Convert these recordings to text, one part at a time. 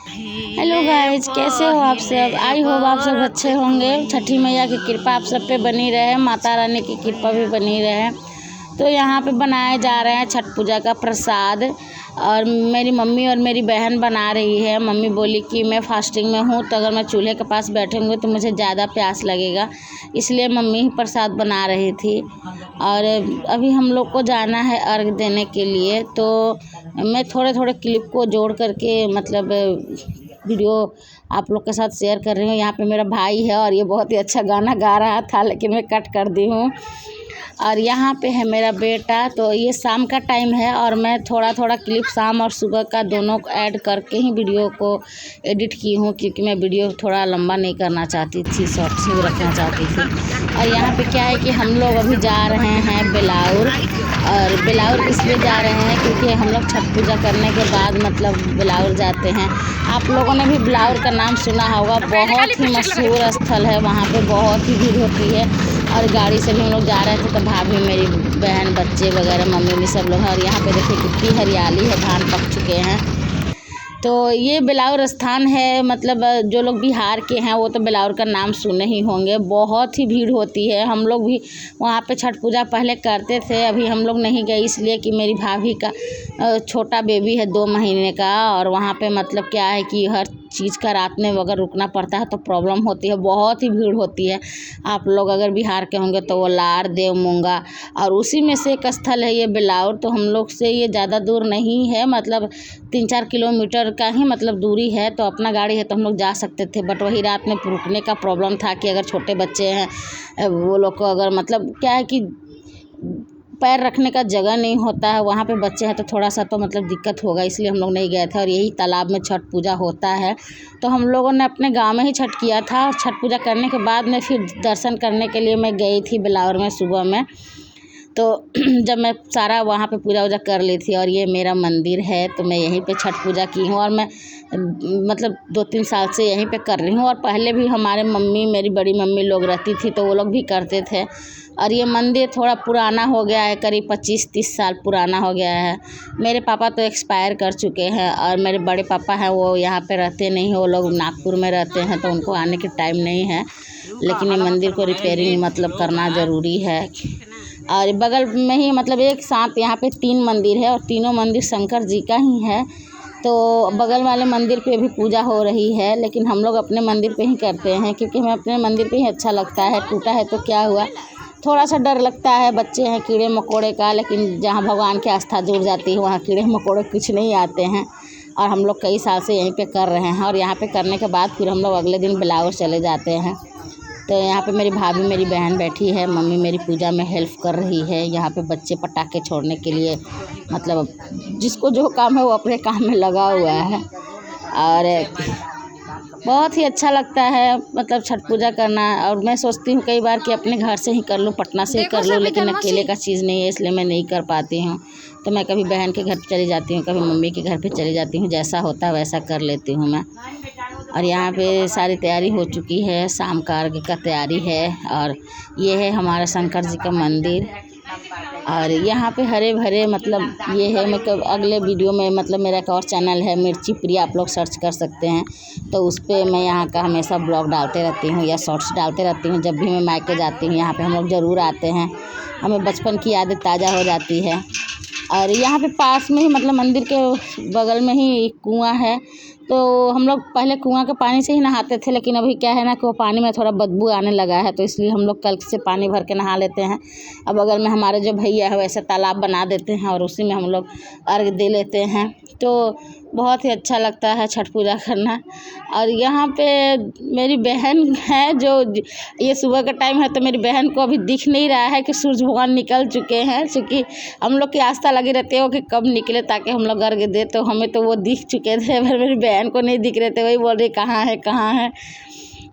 Hello guys, कैसे हो आप सब। आई होप आप सब अच्छे होंगे। छठी मैया की कृपा आप सब पे बनी रहे, माता रानी की कृपा भी बनी रहे। तो यहाँ पे बनाए जा रहे हैं छठ पूजा का प्रसाद, और मेरी मम्मी और मेरी बहन बना रही है। मम्मी बोली कि मैं फास्टिंग में हूँ, तो अगर मैं चूल्हे के पास बैठूँगी तो मुझे ज़्यादा प्यास लगेगा, इसलिए मम्मी ही प्रसाद बना रही थी। और अभी हम लोग को जाना है अर्घ देने के लिए, तो मैं थोड़े थोड़े क्लिप को जोड़ करके मतलब वीडियो आप लोग के साथ शेयर कर रही हूँ। यहाँ पे मेरा भाई है और ये बहुत ही अच्छा गाना गा रहा था, लेकिन मैं कट कर दी हूँ। और यहाँ पे है मेरा बेटा। तो ये शाम का टाइम है और मैं थोड़ा थोड़ा क्लिप शाम और सुबह का दोनों को ऐड करके ही वीडियो को एडिट की हूँ, क्योंकि मैं वीडियो थोड़ा लंबा नहीं करना चाहती थी, शॉर्ट्स ही रखना चाहती थी। और यहाँ पे क्या है कि हम लोग अभी जा रहे हैं बेलाउर, और बेलाउर इसलिए जा रहे हैं क्योंकि हम लोग छठ पूजा करने के बाद मतलब बेलाउर जाते हैं। आप लोगों ने भी बेलाउर का नाम सुना होगा, बहुत ही मशहूर स्थल है, वहाँ पे बहुत ही भीड़ होती है। और गाड़ी से भी हम लोग जा रहे थे, तो भाभी, मेरी बहन, बच्चे वगैरह, मम्मी भी सब लोग हैं। और यहाँ पे देखिए कितनी हरियाली है, धान पक चुके हैं। तो ये बेलाउर स्थान है, मतलब जो लोग बिहार के हैं वो तो बेलाउर का नाम सुने ही होंगे। बहुत ही भीड़ होती है। हम लोग भी वहाँ पे छठ पूजा पहले करते थे, अभी हम लोग नहीं गए इसलिए कि मेरी भाभी का छोटा बेबी है 2 महीने का, और वहाँ पे मतलब क्या है कि हर चीज़ का रात में अगर रुकना पड़ता है तो प्रॉब्लम होती है, बहुत ही भीड़ होती है। आप लोग अगर बिहार के होंगे तो वो लार, देव मूंगा, और उसी में से एक स्थल है ये बेलाउर। तो हम लोग से ये ज़्यादा दूर नहीं है, मतलब 3-4 किलोमीटर का ही मतलब दूरी है। तो अपना गाड़ी है तो हम लोग जा सकते थे, बट वही रात में रुकने का प्रॉब्लम था कि अगर छोटे बच्चे हैं वो लोग को अगर मतलब क्या है कि पैर रखने का जगह नहीं होता है, वहाँ पे बच्चे हैं तो थोड़ा सा तो मतलब दिक्कत होगा, इसलिए हम लोग नहीं गए थे। और यही तालाब में छठ पूजा होता है, तो हम लोगों ने अपने गांव में ही छठ किया था। और छठ पूजा करने के बाद में फिर दर्शन करने के लिए मैं गई थी बेलाउर में सुबह में। तो जब मैं सारा वहाँ पे पूजा वूजा कर ली थी, और ये मेरा मंदिर है, तो मैं यहीं पे छठ पूजा की हूँ। और मैं मतलब 2-3 साल से यहीं पे कर रही हूँ। और पहले भी हमारे मम्मी, मेरी बड़ी मम्मी लोग रहती थी तो वो लोग भी करते थे। और ये मंदिर थोड़ा पुराना हो गया है, करीब 25-30 साल पुराना हो गया है। मेरे पापा तो एक्सपायर कर चुके हैं, और मेरे बड़े पापा हैं वो यहाँ पे रहते नहीं हैं, वो लोग नागपुर में रहते हैं, तो उनको आने के टाइम नहीं है। लेकिन ये मंदिर को रिपेयरिंग मतलब करना ज़रूरी है। और बगल में ही मतलब एक साथ यहाँ पे 3 मंदिर है, और तीनों मंदिर शंकर जी का ही है। तो बगल वाले मंदिर पे भी पूजा हो रही है, लेकिन हम लोग अपने मंदिर पे ही करते हैं, क्योंकि हमें अपने मंदिर पे ही अच्छा लगता है। टूटा है तो क्या हुआ, थोड़ा सा डर लगता है, बच्चे हैं कीड़े मकोड़े का, लेकिन जहाँ भगवान की आस्था जुड़ जाती है वहाँ कीड़े मकोड़े कुछ नहीं आते हैं। और हम लोग कई साल से यहीं पे कर रहे हैं, और यहाँ पे करने के बाद फिर हम लोग अगले दिन बेलाउर चले जाते हैं। तो यहाँ पे मेरी भाभी, मेरी बहन बैठी है, मम्मी मेरी पूजा में हेल्प कर रही है। यहाँ पे बच्चे पटाखे छोड़ने के लिए मतलब जिसको जो काम है वो अपने काम में लगा हुआ है। और बहुत ही अच्छा लगता है मतलब छठ पूजा करना। और मैं सोचती हूँ कई बार कि अपने घर से ही कर लूँ, पटना से ही कर लूँ, लेकिन अकेले का चीज़ नहीं है, इसलिए मैं नहीं कर पाती हूँ। तो मैं कभी बहन के घर पे चली जाती हूँ, कभी मम्मी के घर पे चली जाती हूँ, जैसा होता है वैसा कर लेती हूँ मैं। और यहाँ पे सारी तैयारी हो चुकी है, शाम का अर्घ का तैयारी है। और ये है हमारा शंकर जी का मंदिर। और यहाँ पे हरे भरे मतलब ये है, मतलब अगले वीडियो में मतलब मेरा एक और चैनल है मिर्ची प्रिया, आप लोग सर्च कर सकते हैं। तो उस पर मैं यहाँ का हमेशा ब्लॉग डालते रहती हूँ या शॉर्ट्स डालते रहती हूँ। जब भी मैं मायके जाती हूँ यहाँ पे हम लोग ज़रूर आते हैं, हमें बचपन की यादें ताज़ा हो जाती है। और यहाँ पे पास में ही मतलब मंदिर के बगल में ही एक कुआँ है, तो हम लोग पहले कुआँ के पानी से ही नहाते थे, लेकिन अभी क्या है ना कि वो पानी में थोड़ा बदबू आने लगा है, तो इसलिए हम लोग कल से पानी भर के नहा लेते हैं। अब बगल में हमारे जो भैया है वैसे तालाब बना देते हैं, और उसी में हम लोग अर्घ दे लेते हैं। तो बहुत ही अच्छा लगता है छठ पूजा करना। और यहाँ पे मेरी बहन है, जो ये सुबह का टाइम है तो मेरी बहन को अभी दिख नहीं रहा है कि सूरज भगवान निकल चुके हैं, क्योंकि हम लोग की आस्था लगी रहती है कि कब निकले ताकि हम लोग अर्घ दे। तो हमें तो वो दिख चुके थे, पर मेरी बहन को नहीं दिख रहे थे, वही बोल रही कहाँ है कहाँ है।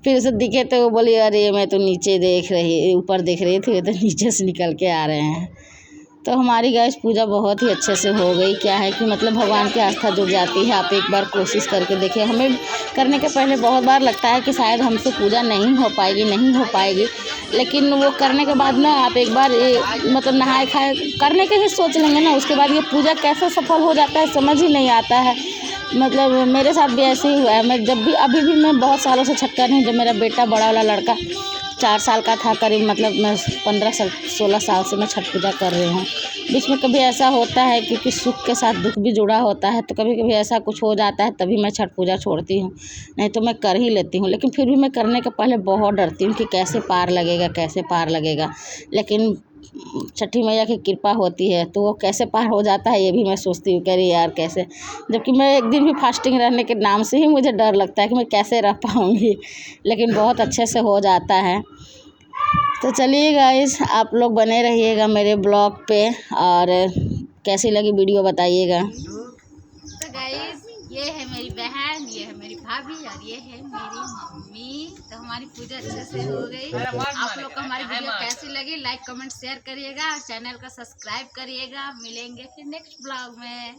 फिर उसे दिखे तो वो बोली अरे मैं तो नीचे देख रही, ऊपर देख रही थी, तो नीचे से निकल के आ रहे हैं। तो हमारी गैस पूजा बहुत ही अच्छे से हो गई। क्या है कि मतलब भगवान की आस्था जुड़ जाती है। आप एक बार कोशिश करके देखिए। हमें करने के पहले बहुत बार लगता है कि शायद हमसे पूजा नहीं हो पाएगी, लेकिन वो करने के बाद ना आप एक बार मतलब नहाए खाए करने के ही सोच लेंगे ना, उसके बाद ये पूजा कैसे सफल हो जाता है समझ ही नहीं आता है। मतलब मेरे साथ भी ऐसे ही हुआ है। मैं जब भी अभी भी मैं बहुत सालों से छठ कर रही हूँ। जब मेरा बेटा बड़ा वाला लड़का 4 साल का था करीब, मतलब मैं 16 साल से मैं छठ पूजा कर रही हूँ। बीच में कभी ऐसा होता है क्योंकि सुख के साथ दुख भी जुड़ा होता है, तो कभी कभी ऐसा कुछ हो जाता है तभी मैं छठ पूजा छोड़ती हूँ, नहीं तो मैं कर ही लेती हूँ। लेकिन फिर भी मैं करने के पहले बहुत डरती हूँ कि कैसे पार लगेगा, कैसे पार लगेगा। लेकिन छठी मैया की कृपा होती है तो वो कैसे पार हो जाता है ये भी मैं सोचती हूँ, कह रही यार कैसे। जबकि मैं एक दिन भी फास्टिंग रहने के नाम से ही मुझे डर लगता है कि मैं कैसे रह पाऊँगी, लेकिन बहुत अच्छे से हो जाता है। तो चलिए गाइस, आप लोग बने रहिएगा मेरे ब्लॉग पे, और कैसी लगी वीडियो बताइएगा। तो गाइस, ये है मेरी बहन, ये है मेरी भाभी और ये है मेरी मम्मी। तो हमारी पूजा अच्छे से हो गई। आप लोग को हमारी वीडियो कैसी लगी, लाइक कमेंट शेयर करिएगा और चैनल को सब्सक्राइब करिएगा। मिलेंगे फिर नेक्स्ट ब्लॉग में।